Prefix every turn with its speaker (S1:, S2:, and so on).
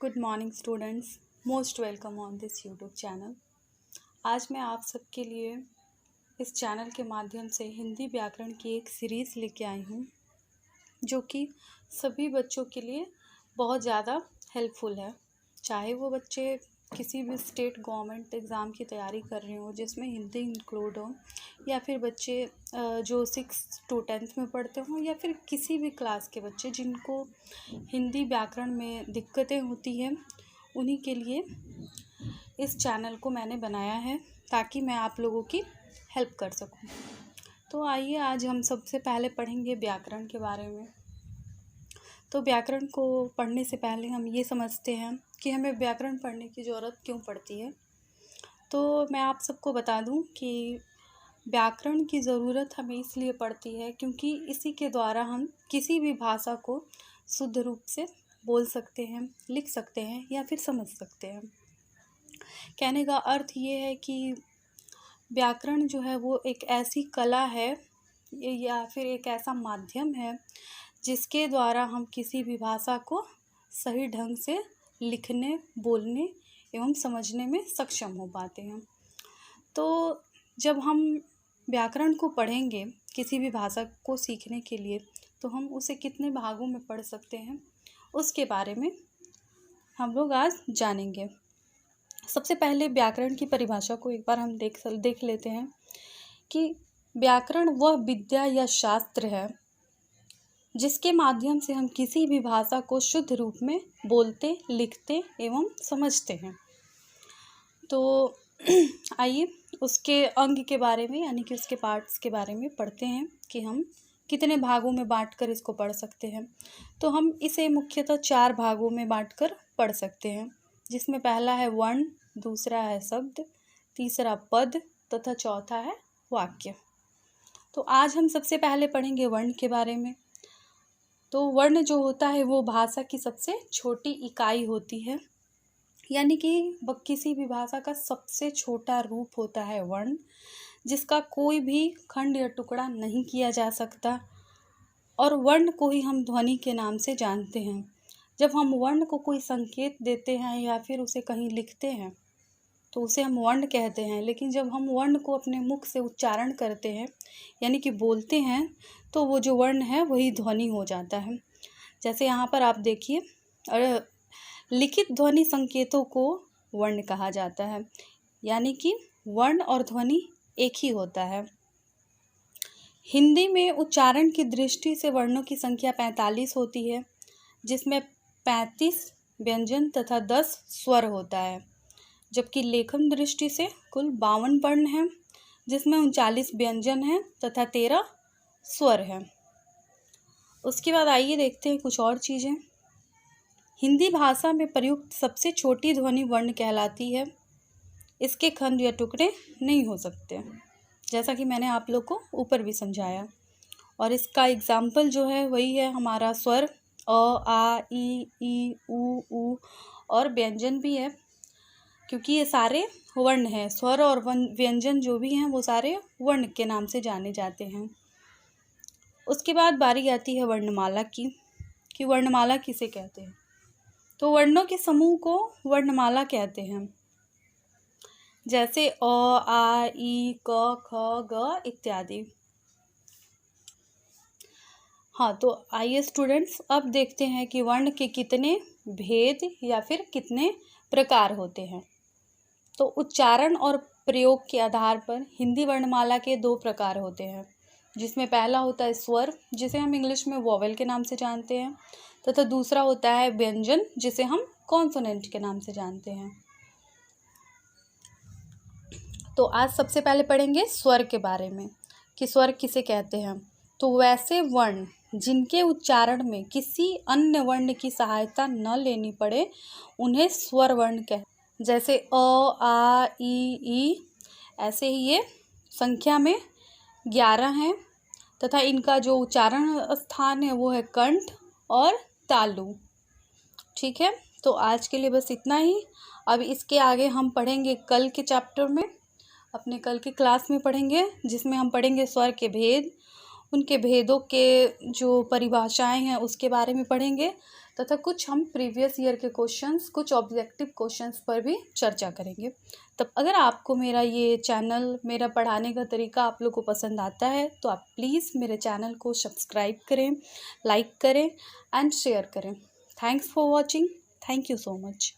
S1: Good morning students, most welcome on this YouTube channel. आज मैं आप सबके लिए इस चैनल के माध्यम से हिंदी व्याकरण की एक सीरीज़ लेके आई हूँ जो कि सभी बच्चों के लिए बहुत ज़्यादा हेल्पफुल है। चाहे वो बच्चे किसी भी स्टेट गवर्नमेंट एग्ज़ाम की तैयारी कर रहे हो जिसमें हिंदी इंक्लूड हो, या फिर बच्चे जो 6 to 10th में पढ़ते हों, या फिर किसी भी क्लास के बच्चे जिनको हिंदी व्याकरण में दिक्कतें होती हैं, उन्हीं के लिए इस चैनल को मैंने बनाया है ताकि मैं आप लोगों की हेल्प कर सकूं। तो आइए आज हम सबसे पहले पढ़ेंगे व्याकरण के बारे में। तो व्याकरण को पढ़ने से पहले हम ये समझते हैं कि हमें व्याकरण पढ़ने की ज़रूरत क्यों पड़ती है। तो मैं आप सबको बता दूं कि व्याकरण की ज़रूरत हमें इसलिए पड़ती है क्योंकि इसी के द्वारा हम किसी भी भाषा को शुद्ध रूप से बोल सकते हैं, लिख सकते हैं या फिर समझ सकते हैं। कहने का अर्थ ये है कि व्याकरण जो है वो एक ऐसी कला है या फिर एक ऐसा माध्यम है जिसके द्वारा हम किसी भी भाषा को सही ढंग से लिखने, बोलने एवं समझने में सक्षम हो पाते हैं। तो जब हम व्याकरण को पढ़ेंगे किसी भी भाषा को सीखने के लिए, तो हम उसे कितने भागों में पढ़ सकते हैं उसके बारे में हम लोग आज जानेंगे। सबसे पहले व्याकरण की परिभाषा को एक बार हम देख लेते हैं कि व्याकरण वह विद्या या शास्त्र है जिसके माध्यम से हम किसी भी भाषा को शुद्ध रूप में बोलते, लिखते एवं समझते हैं। तो आइए उसके अंग के बारे में यानी कि उसके पार्ट्स के बारे में पढ़ते हैं कि हम कितने भागों में बांटकर इसको पढ़ सकते हैं। तो हम इसे मुख्यतः 4 भागों में बांटकर पढ़ सकते हैं, जिसमें पहला है वर्ण, दूसरा है शब्द, तीसरा पद तथा चौथा है वाक्य। तो आज हम सबसे पहले पढ़ेंगे वर्ण के बारे में। तो वर्ण जो होता है वो भाषा की सबसे छोटी इकाई होती है, यानी कि किसी भी भाषा का सबसे छोटा रूप होता है वर्ण, जिसका कोई भी खंड या टुकड़ा नहीं किया जा सकता, और वर्ण को ही हम ध्वनि के नाम से जानते हैं। जब हम वर्ण को कोई संकेत देते हैं या फिर उसे कहीं लिखते हैं तो उसे हम वर्ण कहते हैं, लेकिन जब हम वर्ण को अपने मुख से उच्चारण करते हैं यानी कि बोलते हैं, तो वो जो वर्ण है वही ध्वनि हो जाता है। जैसे यहाँ पर आप देखिए, लिखित ध्वनि संकेतों को वर्ण कहा जाता है, यानी कि वर्ण और ध्वनि एक ही होता है। हिंदी में उच्चारण की दृष्टि से वर्णों की संख्या 45 होती है, जिसमें 35 व्यंजन तथा 10 स्वर होता है, जबकि लेखन दृष्टि से कुल 52 वर्ण हैं, जिसमें 39 व्यंजन हैं तथा 13 स्वर हैं। उसके बाद आइए देखते हैं कुछ और चीज़ें। हिंदी भाषा में प्रयुक्त सबसे छोटी ध्वनि वर्ण कहलाती है। इसके खंड या टुकड़े नहीं हो सकते, जैसा कि मैंने आप लोग को ऊपर भी समझाया। और इसका एग्जाम्पल जो है वही है हमारा स्वर अ, आ, ई, उ, और व्यंजन भी है, क्योंकि ये सारे वर्ण हैं। स्वर और व्यंजन जो भी हैं वो सारे वर्ण के नाम से जाने जाते हैं। उसके बाद बारी आती है वर्णमाला की, कि वर्णमाला किसे कहते हैं। तो वर्णों के समूह को वर्णमाला कहते हैं, जैसे अ, आ, ई, क, ख, ग इत्यादि। हाँ, तो आइए स्टूडेंट्स अब देखते हैं कि वर्ण के कितने भेद या फिर कितने प्रकार होते हैं। तो उच्चारण और प्रयोग के आधार पर हिंदी वर्णमाला के 2 प्रकार होते हैं, जिसमें पहला होता है स्वर, जिसे हम इंग्लिश में वोवेल के नाम से जानते हैं, तथा दूसरा होता है व्यंजन, जिसे हम कॉन्सोनेंट के नाम से जानते हैं। तो आज सबसे पहले पढ़ेंगे स्वर के बारे में कि स्वर किसे कहते हैं। तो वैसे वर्ण जिनके उच्चारण में किसी अन्य वर्ण की सहायता न लेनी पड़े उन्हें स्वर वर्ण कहते हैं। जैसे अ, आ, ई, ऐसे ही ये संख्या में 11 हैं तथा इनका जो उच्चारण स्थान है वो है कंठ और तालु। ठीक है, तो आज के लिए बस इतना ही। अब इसके आगे हम पढ़ेंगे कल के चैप्टर में, अपने कल की क्लास में पढ़ेंगे, जिसमें हम पढ़ेंगे स्वर के भेद, उनके भेदों के जो परिभाषाएं हैं उसके बारे में पढ़ेंगे, तथा कुछ हम प्रीवियस ईयर के क्वेश्चंस, कुछ ऑब्जेक्टिव क्वेश्चंस पर भी चर्चा करेंगे। तब अगर आपको मेरा ये चैनल, मेरा पढ़ाने का तरीका आप लोग को पसंद आता है तो आप प्लीज़ मेरे चैनल को सब्सक्राइब करें, लाइक करें एंड शेयर करें। Thanks for watching. Thank you so much.